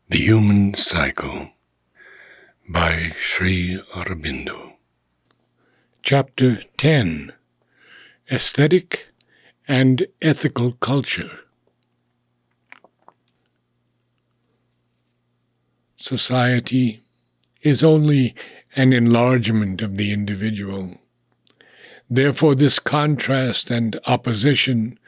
The Human Cycle by Sri Aurobindo. Chapter 10. Aesthetic and Ethical Culture. Society is only an enlargement of the individual. Therefore, this contrast and opposition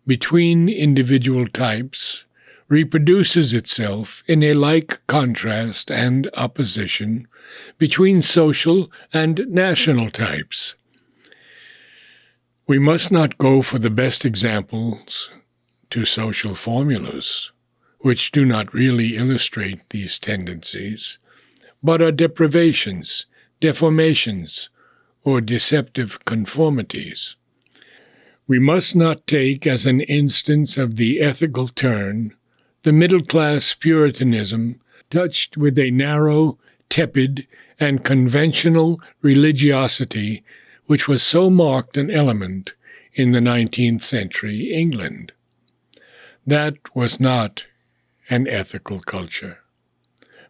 between individual types reproduces itself in a like contrast and opposition between social and national types. We must not go for the best examples to social formulas, which do not really illustrate these tendencies, but are deprivations, deformations, or deceptive conformities. We must not take as an instance of the ethical turn the middle-class Puritanism touched with a narrow, tepid, and conventional religiosity which was so marked an element in the 19th century England. That was not an ethical culture,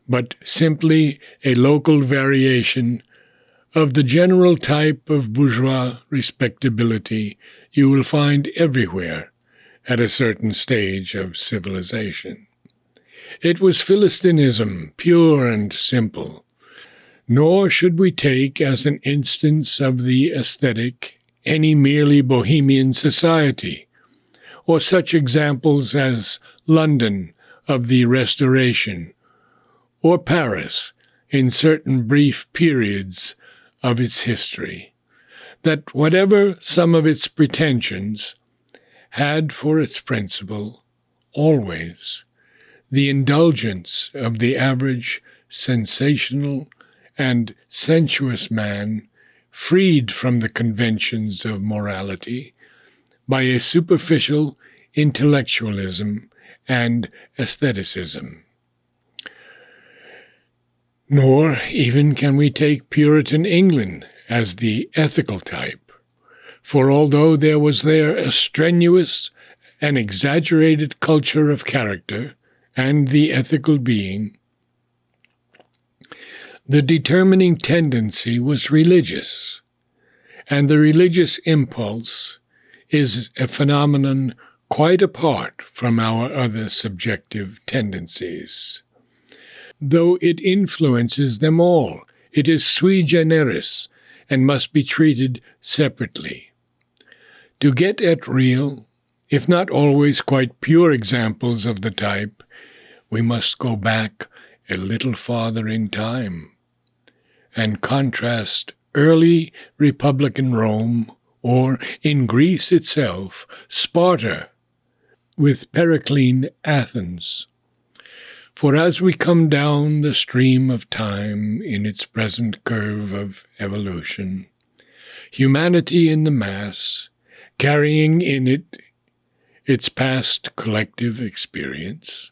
but simply a local variation of the general type of bourgeois respectability you will find everywhere at a certain stage of civilization. It was Philistinism, pure and simple. Nor should we take as an instance of the aesthetic any merely bohemian society, or such examples as London of the Restoration, or Paris in certain brief periods of its history, that whatever some of its pretensions, had for its principle, always, the indulgence of the average sensational and sensuous man, freed from the conventions of morality by a superficial intellectualism and aestheticism. Nor even can we take Puritan England as the ethical type, for although there was there a strenuous and exaggerated culture of character and the ethical being, the determining tendency was religious, and the religious impulse is a phenomenon quite apart from our other subjective tendencies. Though it influences them all, it is sui generis and must be treated separately. To get at real, if not always quite pure examples of the type, we must go back a little farther in time and contrast early Republican Rome, or in Greece itself, Sparta, with Periclean Athens. For as we come down the stream of time in its present curve of evolution, humanity in the mass, carrying in it its past collective experience,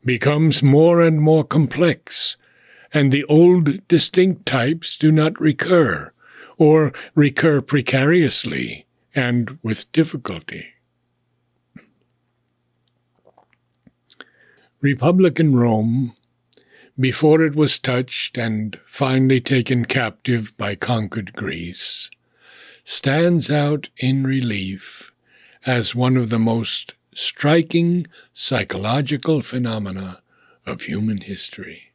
becomes more and more complex, and the old distinct types do not recur, or recur precariously and with difficulty. Republican Rome, before it was touched and finally taken captive by conquered Greece, stands out in relief as one of the most striking psychological phenomena of human history.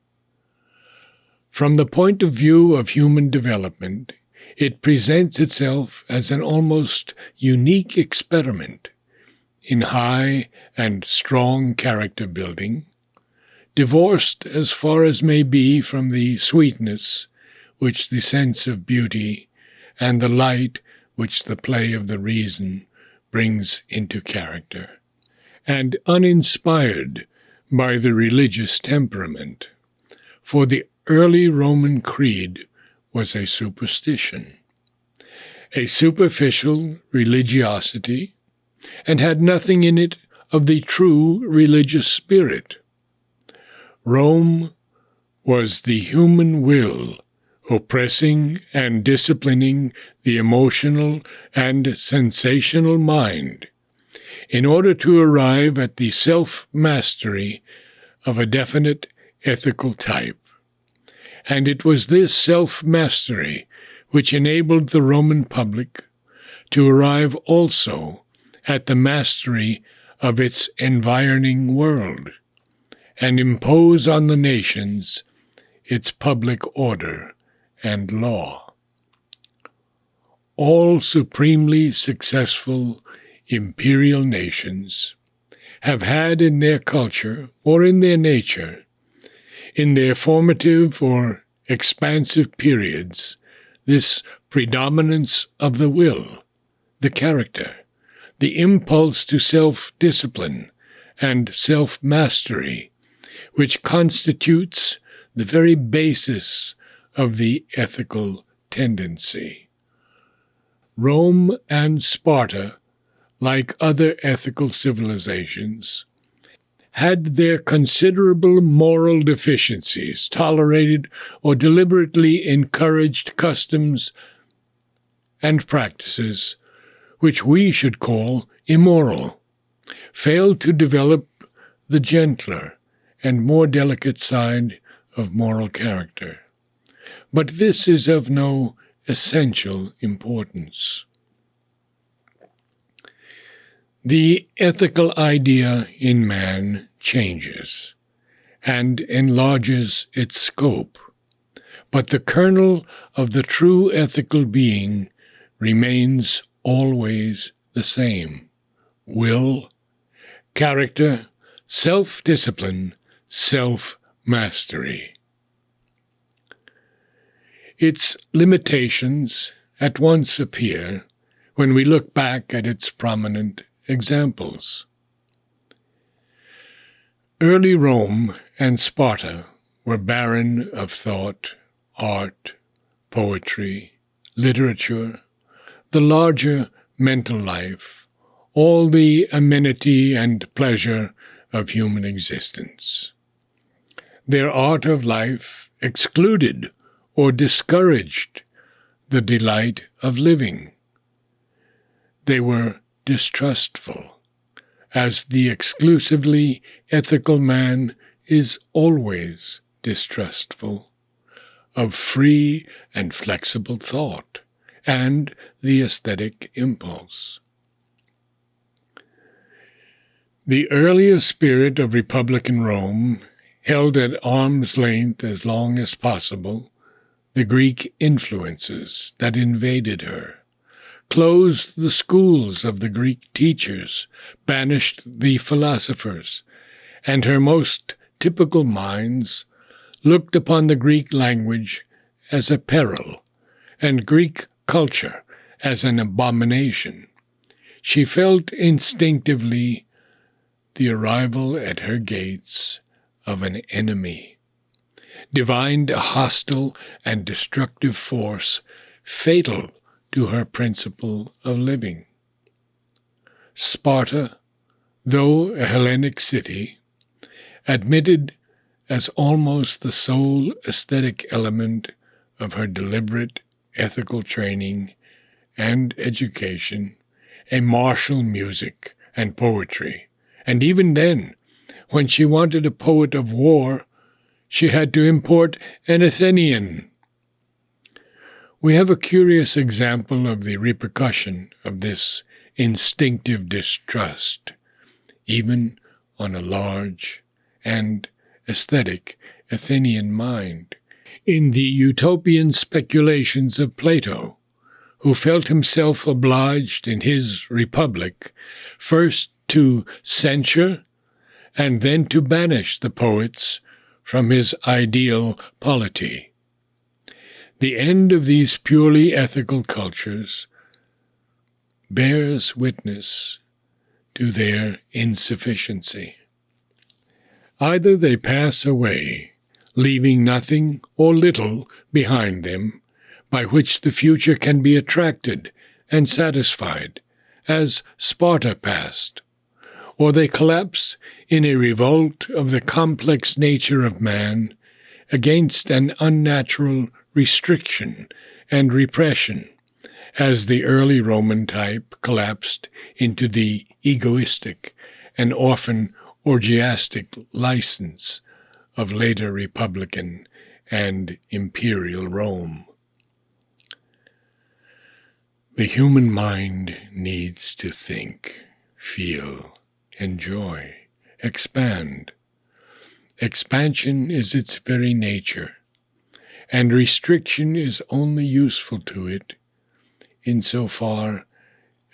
From the point of view of human development, it presents itself as an almost unique experiment in high and strong character building, divorced as far as may be from the sweetness which the sense of beauty and the light which the play of the reason brings into character, and uninspired by the religious temperament, for the early Roman creed was a superstition, a superficial religiosity, and had nothing in it of the true religious spirit. Rome was the human will oppressing and disciplining the emotional and sensational mind in order to arrive at the self-mastery of a definite ethical type. And it was this self-mastery which enabled the Roman public to arrive also at the mastery of its environing world and impose on the nations its public order and law. All supremely successful imperial nations have had in their culture or in their nature, in their formative or expansive periods, this predominance of the will, the character, the impulse to self-discipline and self-mastery, which constitutes the very basis of the ethical tendency. Rome and Sparta, like other ethical civilizations, had their considerable moral deficiencies, tolerated or deliberately encouraged customs and practices which we should call immoral, failed to develop the gentler and more delicate side of moral character. But this is of no essential importance. The ethical idea in man changes and enlarges its scope, but the kernel of the true ethical being remains always the same: will, character, self-discipline, self-mastery. Its limitations at once appear when we look back at its prominent examples. Early Rome and Sparta were barren of thought, art, poetry, literature, the larger mental life, all the amenity and pleasure of human existence. Their art of life excluded or discouraged the delight of living. They were distrustful, as the exclusively ethical man is always distrustful, of free and flexible thought and the aesthetic impulse. The earlier spirit of Republican Rome held at arm's length as long as possible the Greek influences that invaded her, closed the schools of the Greek teachers, banished the philosophers, and her most typical minds looked upon the Greek language as a peril, and Greek culture as an abomination. She felt instinctively the arrival at her gates of an enemy, divined a hostile and destructive force fatal to her principle of living. Sparta, though a Hellenic city, admitted as almost the sole aesthetic element of her deliberate ethical training and education a martial music and poetry, and even then, when she wanted a poet of war, she had to import an Athenian. We have a curious example of the repercussion of this instinctive distrust, even on a large and aesthetic Athenian mind, in the utopian speculations of Plato, who felt himself obliged in his Republic first to censure and then to banish the poets from his ideal polity. The end of these purely ethical cultures bears witness to their insufficiency. Either they pass away, leaving nothing or little behind them by which the future can be attracted and satisfied, as Sparta passed, or they collapse in a revolt of the complex nature of man against an unnatural restriction and repression, as the early Roman type collapsed into the egoistic and often orgiastic license of later Republican and imperial Rome. The human mind needs to think, feel, enjoy, expand. Expansion is its very nature, and restriction is only useful to it insofar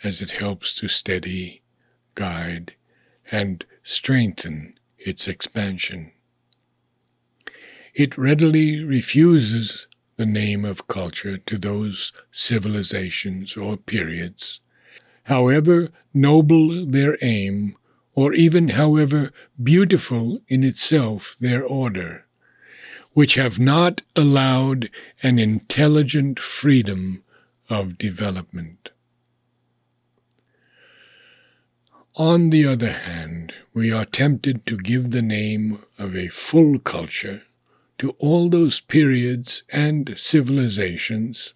as it helps to steady, guide, and strengthen its expansion. It readily refuses the name of culture to those civilizations or periods, however noble their aim, or even however beautiful in itself their order, which have not allowed an intelligent freedom of development. On the other hand, we are tempted to give the name of a full culture to all those periods and civilizations,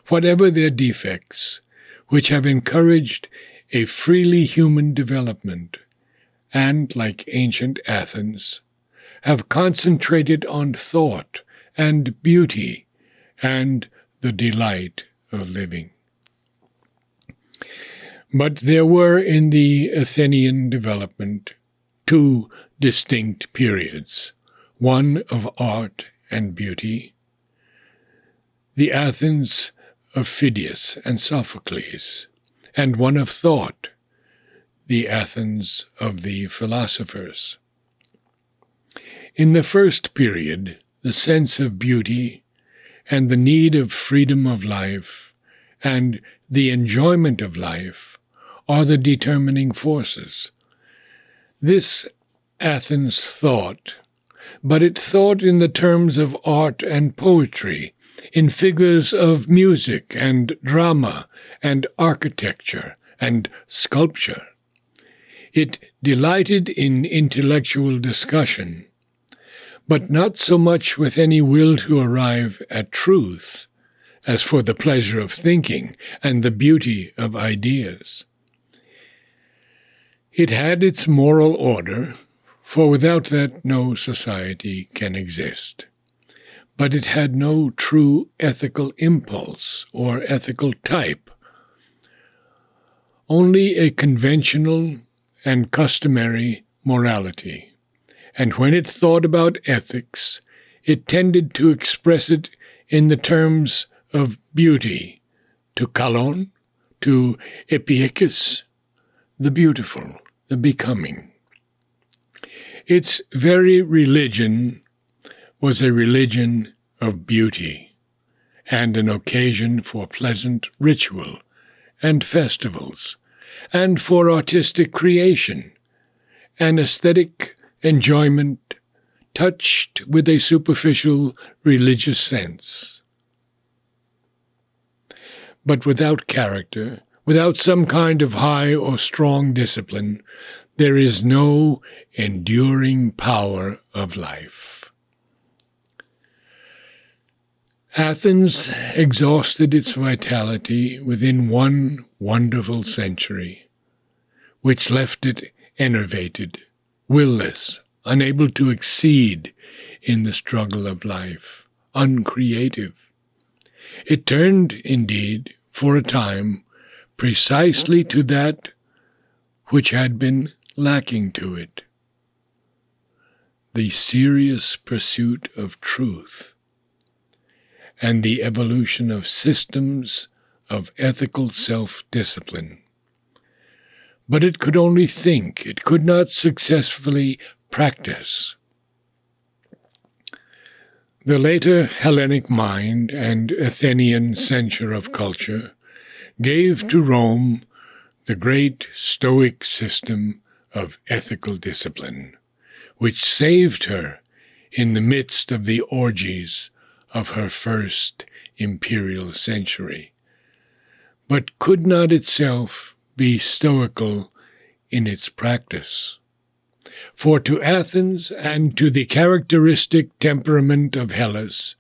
whatever their defects, which have encouraged a freely human development, and, like ancient Athens, have concentrated on thought and beauty and the delight of living. But there were in the Athenian development two distinct periods, one of art and beauty, the Athens of Phidias and Sophocles, and one of thought, the Athens of the philosophers. In the first period, the sense of beauty and the need of freedom of life and the enjoyment of life are the determining forces. This Athens thought, but it thought in the terms of art and poetry, in figures of music and drama and architecture and sculpture. It delighted in intellectual discussion, but not so much with any will to arrive at truth as for the pleasure of thinking and the beauty of ideas. It had its moral order, for without that no society can exist. But it had no true ethical impulse or ethical type, only a conventional and customary morality. And when it thought about ethics, it tended to express it in the terms of beauty, to kalon, to epiekes, the beautiful, the becoming. Its very religion was a religion of beauty, and an occasion for pleasant ritual and festivals, and for artistic creation, an aesthetic enjoyment touched with a superficial religious sense. But without character, without some kind of high or strong discipline, there is no enduring power of life. Athens exhausted its vitality within one wonderful century, which left it enervated, will-less, unable to exceed in the struggle of life, uncreative. It turned, indeed, for a time, precisely to that which had been lacking to it, the serious pursuit of truth and the evolution of systems of ethical self-discipline. But it could only think, it could not successfully practice. The later Hellenic mind and Athenian censure of culture gave to Rome the great Stoic system of ethical discipline, which saved her in the midst of the orgies of her first imperial century, but could not itself be stoical in its practice. For to Athens and to the characteristic temperament of Hellas,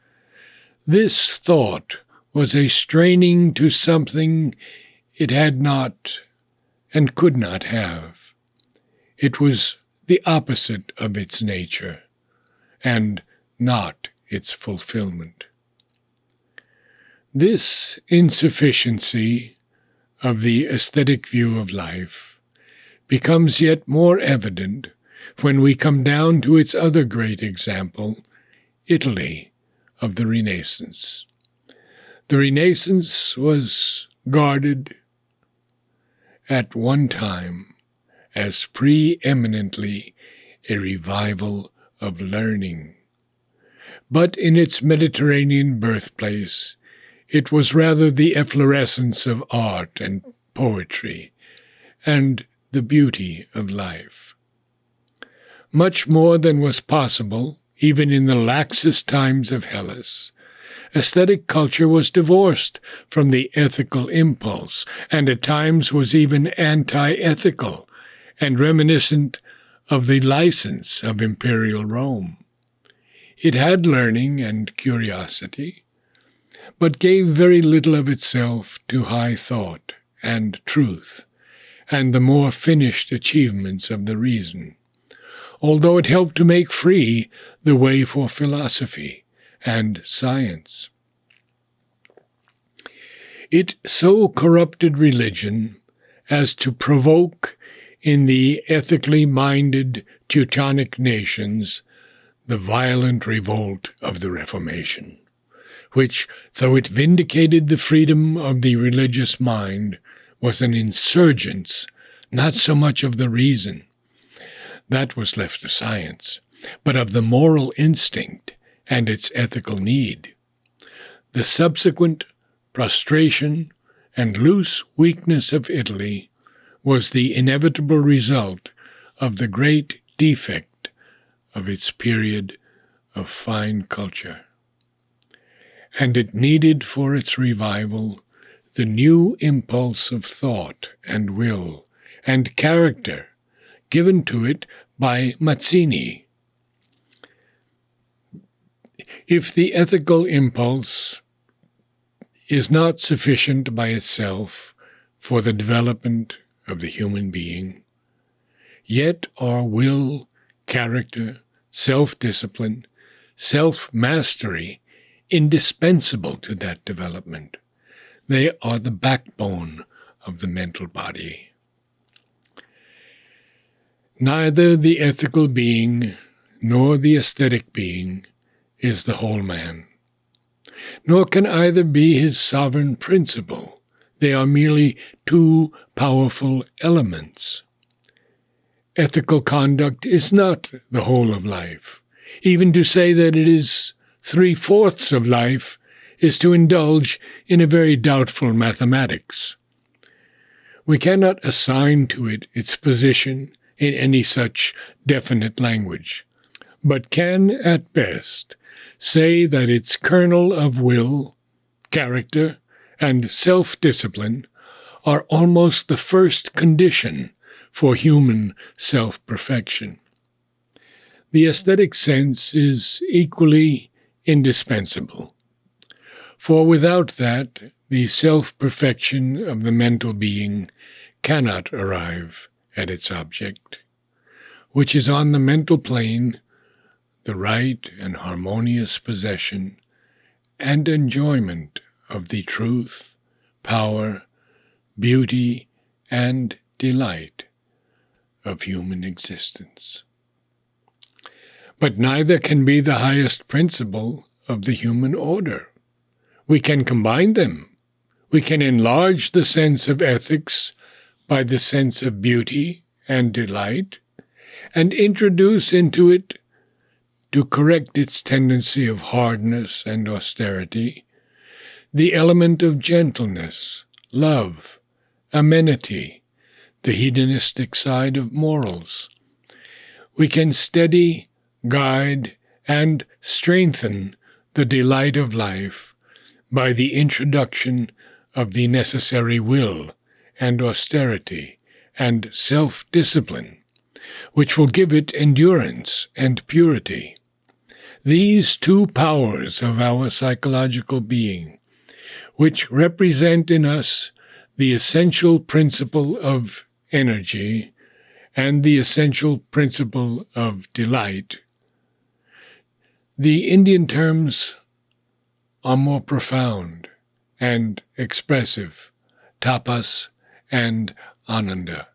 this thought was a straining to something it had not and could not have. It was the opposite of its nature, and not its fulfillment. This insufficiency of the aesthetic view of life becomes yet more evident when we come down to its other great example, Italy of the Renaissance. The Renaissance was guarded at one time as preeminently a revival of learning. But in its Mediterranean birthplace, it was rather the efflorescence of art and poetry and the beauty of life. Much more than was possible, even in the laxest times of Hellas, aesthetic culture was divorced from the ethical impulse, and at times was even anti-ethical and reminiscent of the license of imperial Rome. It had learning and curiosity, but gave very little of itself to high thought and truth, and the more finished achievements of the reason, although it helped to make free the way for philosophy and science. It so corrupted religion as to provoke in the ethically minded Teutonic nations the violent revolt of the Reformation, which, though it vindicated the freedom of the religious mind, was an insurgence not so much of the reason, that was left to science, but of the moral instinct and its ethical need. The subsequent prostration and loose weakness of Italy was the inevitable result of the great defect of its period of fine culture. And it needed for its revival the new impulse of thought and will and character given to it by Mazzini. If the ethical impulse is not sufficient by itself for the development of the human being, yet are will, character, self-discipline, self-mastery indispensable to that development. They are the backbone of the mental body. Neither the ethical being nor the aesthetic being is the whole man, nor can either be his sovereign principle. They are merely two powerful elements. Ethical conduct is not the whole of life. Even to say that it is 3/4 of life is to indulge in a very doubtful mathematics. We cannot assign to it its position in any such definite language, but can at best say that its kernel of will, character, and self-discipline are almost the first condition for human self-perfection. The aesthetic sense is equally indispensable, for without that, the self-perfection of the mental being cannot arrive at its object, which is on the mental plane the right and harmonious possession and enjoyment of the truth, power, beauty, and delight of human existence. But neither can be the highest principle of the human order. We can combine them. We can enlarge the sense of ethics by the sense of beauty and delight, and introduce into it, to correct its tendency of hardness and austerity, the element of gentleness, love, amenity, the hedonistic side of morals. We can steady, guide, and strengthen the delight of life by the introduction of the necessary will and austerity and self-discipline, which will give it endurance and purity. These two powers of our psychological being, which represent in us the essential principle of energy and the essential principle of delight. The Indian terms are more profound and expressive, tapas and ananda.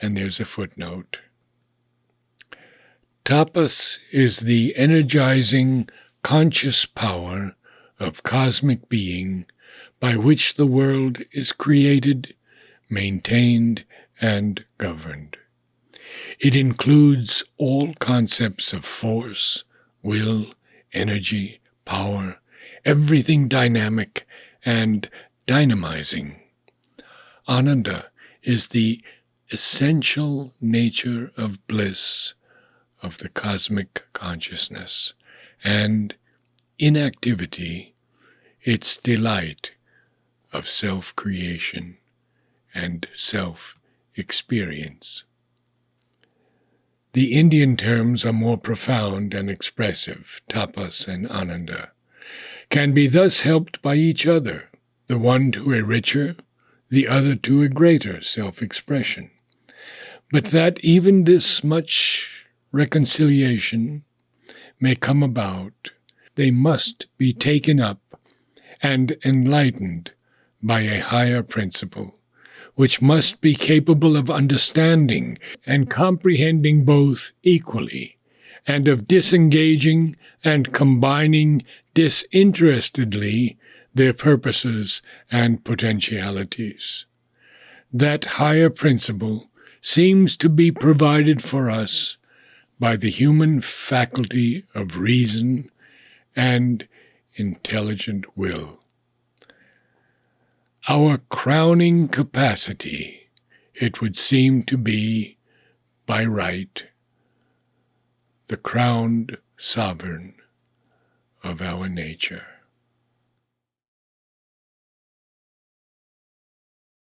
And there's a footnote. Tapas is the energizing, conscious power of cosmic being by which the world is created, maintained, and governed. It includes all concepts of force, will, energy, power, everything dynamic and dynamizing. Ananda is the essential nature of bliss of the cosmic consciousness, and inactivity, its delight of self-creation and self-experience. The Indian terms are more profound and expressive, tapas and ananda, can be thus helped by each other, the one to a richer, the other to a greater self-expression. But that even this much reconciliation may come about, they must be taken up and enlightened by a higher principle, which must be capable of understanding and comprehending both equally, and of disengaging and combining disinterestedly their purposes and potentialities. That higher principle seems to be provided for us by the human faculty of reason and intelligent will. Our crowning capacity, it would seem to be, by right, the crowned sovereign of our nature.